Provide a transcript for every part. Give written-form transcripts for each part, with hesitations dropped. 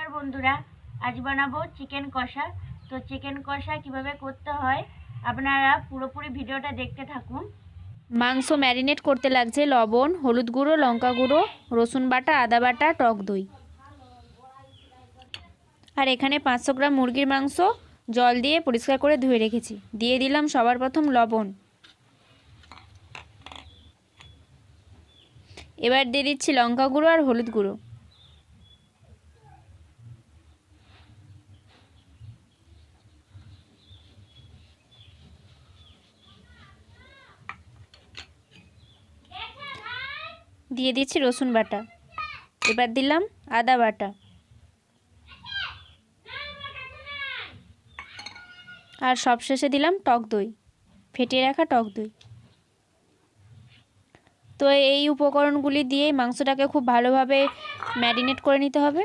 নমস্কার বন্ধুরা, আজ বানাবো চিকেন কষা। তো চিকেন কষা কিভাবে করতে হয় আপনারা পুরোপুরি ভিডিওটা দেখতে থাকুন। মাংস ম্যারিনেট করতে লাগছে লবণ, হলুদ গুঁড়ো, লঙ্কা গুঁড়ো, রসুন বাটা, আদা বাটা, টক দই। আর এখানে 500 গ্রাম মুরগির মাংস জল দিয়ে পরিষ্কার করে ধুয়ে রেখেছি। দিয়ে দিলাম সবার প্রথম লবণ। এবার দিয়ে দিচ্ছি লঙ্কা গুঁড়ো আর হলুদ গুঁড়ো। দিয়ে দিচ্ছি রসুন বাটা। এবার দিলাম আদা বাটা আর সবশেষে দিলাম টক দই, ফেটিয়ে রাখা টক দই। তো এই উপকরণগুলি দিয়ে মাংসটাকে খুব ভালোভাবে ম্যারিনেট করে নিতে হবে।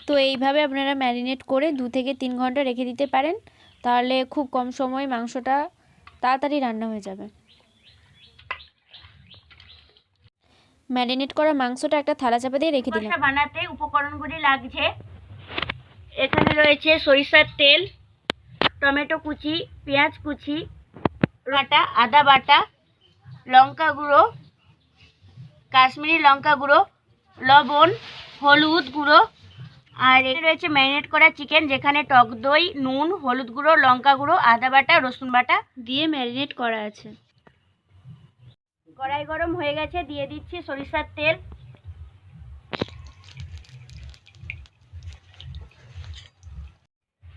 তো এইভাবে আপনারা ম্যারিনেট করে 2 থেকে 3 ঘন্টা রেখে দিতে পারেন, তাহলে খুব কম সময়ে মাংসটা তাড়াতাড়ি রান্না হয়ে যাবে। ম্যারিনেট করা মাংসটা একটা থালা চাপা দিয়ে রেখে দিলাম। কষা বানাতে উপকরণগুলি লাগছে, এখানে রয়েছে সরিষার তেল, টমেটো কুচি, পেঁয়াজ কুচি, বাটা, আদা বাটা, লঙ্কা গুঁড়ো, কাশ্মীরি লঙ্কা গুঁড়ো, লবণ, হলুদ গুঁড়ো, আর এখানে রয়েছে ম্যারিনেট করা চিকেন, যেখানে টক দই, নুন, হলুদ গুঁড়ো, লঙ্কা গুঁড়ো, আদা বাটা, রসুন বাটা দিয়ে ম্যারিনেট করা আছে। কড়াই গরম হয়ে গেছে, দিয়ে দিচ্ছি সরিষার তেল।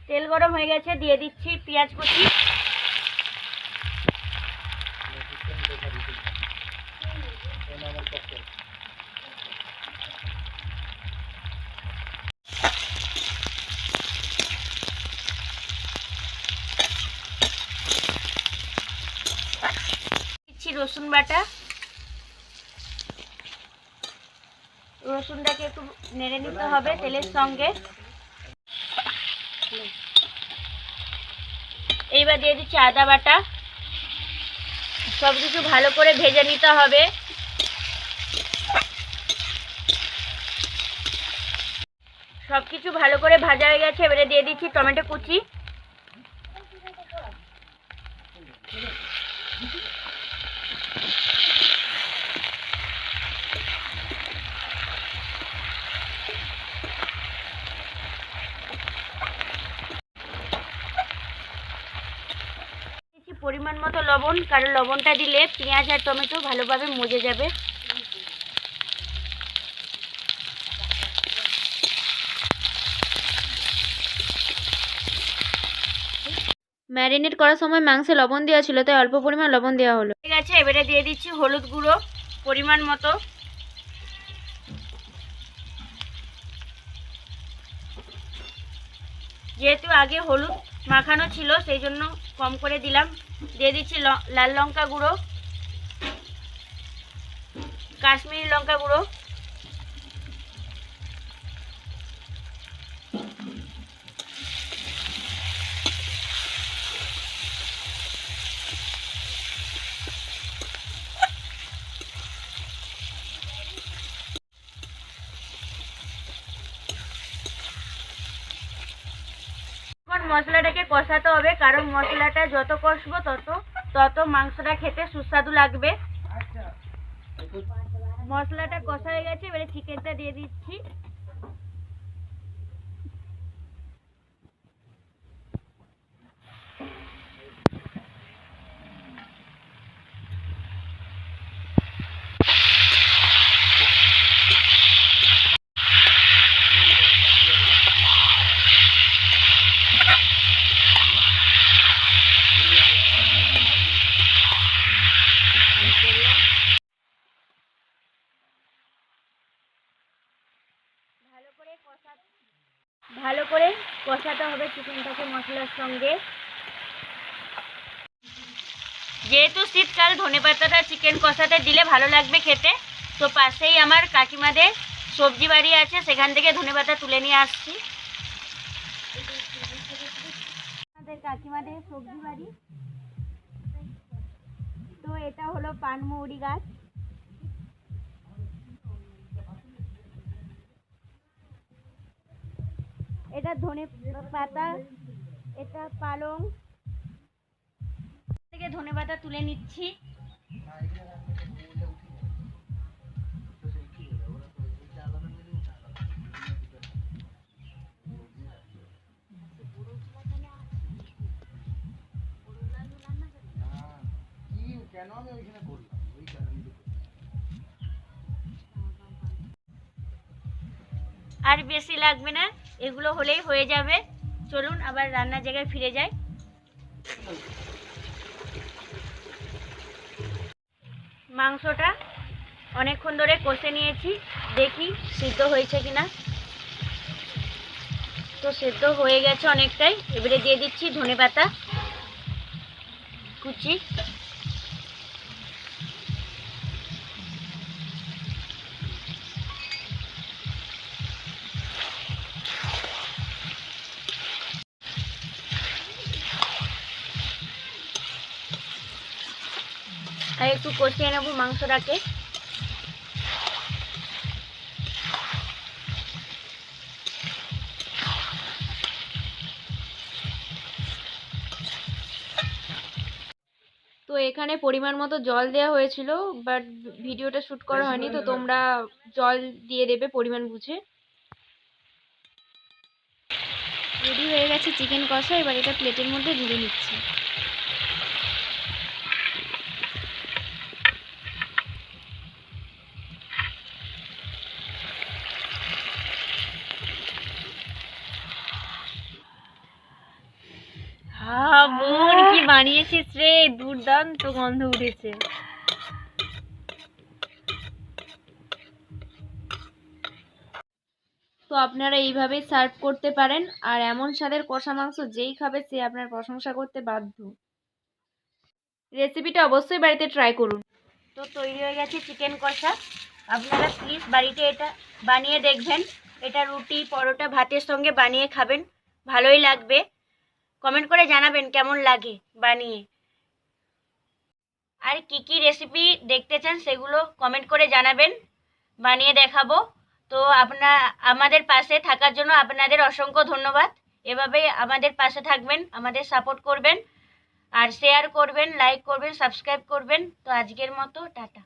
তেল গরম হয়ে গেছে, দিয়ে দিচ্ছি পেঁয়াজ কুচি, দিচ্ছি রসুন বাটা। রসুনটাকে একটু নেড়ে নিতে হবে তেলের সঙ্গে। এইবার দিয়ে দিচ্ছি আদা বাটা। সব কিছু ভালো করে ভেজে নিতে হবে। সব কিছু ভালো করে ভাজা হয়ে গেছে, এবারে দিয়ে দিচ্ছি টমেটো কুচি। পরিমাণ মতো লবণ, কারণ লবণটা দিলে পেঁয়াজ আর টমেটো ভালোভাবে মজে যাবে। ম্যারিনেট করার সময় মাংসে লবণ দেওয়া ছিল, তাই অল্প পরিমাণ লবণ দেওয়া হলো। ঠিক আছে, এবারে দিয়ে দিচ্ছি হলুদ গুঁড়ো পরিমাণ মতো। যেহেতু আগে হলুদ মাখানো ছিল সেই জন্য কম করে দিলাম। দিয়ে দিচ্ছি লাল লঙ্কা গুঁড়ো, কাশ্মীরি লঙ্কা গুঁড়ো, মশলাটাকে কষাতে হবে, কারণ মশলাটা যত কষবো তত মাংসটা খেতে সুস্বাদু লাগবে। মশলাটা কষা হয়ে গেছে, এবারে চিকেনটা দিয়ে দিচ্ছি। ভালো করে কষাতে হবে চিকেনটাকে মশলার সঙ্গে। যেহেতু শীতকাল, ধনেপাতাটা চিকেন কষাতে দিলে ভালো লাগবে খেতে। তো পাশেই আমার কাকিমাদের সবজি বাড়ি আছে, সেখান থেকে ধনেপাতা তুলে নিয়ে আসছি। আমাদের কাকিমাদের সবজি বাড়ি। তো এটা হলো পানমৌরি গাছ। এটা ধনে পাতা, এটা পালং থেকে ধনেপাতা তুলে নিচ্ছি। আর বেশি লাগবে না, এগুলো হলেই হয়ে যাবে। চলুন আবার রান্নার জায়গায় ফিরে যাই। মাংসটা অনেকক্ষণ ধরে কষে নিয়েছি, দেখি সিদ্ধ হয়েছে কিনা। তো সিদ্ধ হয়ে গেছে অনেকটাই। এবারে দিয়ে দিচ্ছি ধনেপাতা কুচি। আর একটু কষিয়ে নেব মাংসটাকে। তো এখানে পরিমাণ মতো জল দেওয়া হয়েছিল, বাট ভিডিওটা শ্যুট করা হয়নি, তো তোমরা জল দিয়ে দেবে পরিমাণ বুঝে। রেডি হয়ে গেছে চিকেন কষা। এবার এটা প্লেটের মধ্যে ঢেলে নিচ্ছি। বোন কি বানিয়েছিস রে, দুর্দান্ত গন্ধ উঠেছে। তো আপনারা এইভাবেই সার্ভ করতে পারেন। আর এমন স্বাদের কষা মাংস যেই খাবে সে আপনার প্রশংসা করতে বাধ্য। রেসিপিটা অবশ্যই বাড়িতে ট্রাই করুন। তো তৈরি হয়ে গেছে চিকেন কষা। আপনারা প্লিজ বাড়িতে এটা বানিয়ে দেখবেন। এটা রুটি, পরোটা, ভাতের সঙ্গে বানিয়ে খাবেন, ভালোই লাগবে। কমেন্ট করে জানাবেন কেমন লাগে বানিয়ে। আর কি কি রেসিপি দেখতে চান সেগুলো কমেন্ট করে জানাবেন, বানিয়ে দেখাবো। তো আমাদের পাশে থাকার জন্য আপনাদের অসংখ্য ধন্যবাদ। এভাবে আমাদের পাশে থাকবেন, আমাদের সাপোর্ট করবেন, আর শেয়ার করবেন, লাইক করবেন, সাবস্ক্রাইব করবেন। তো আজকের মতো টাটা।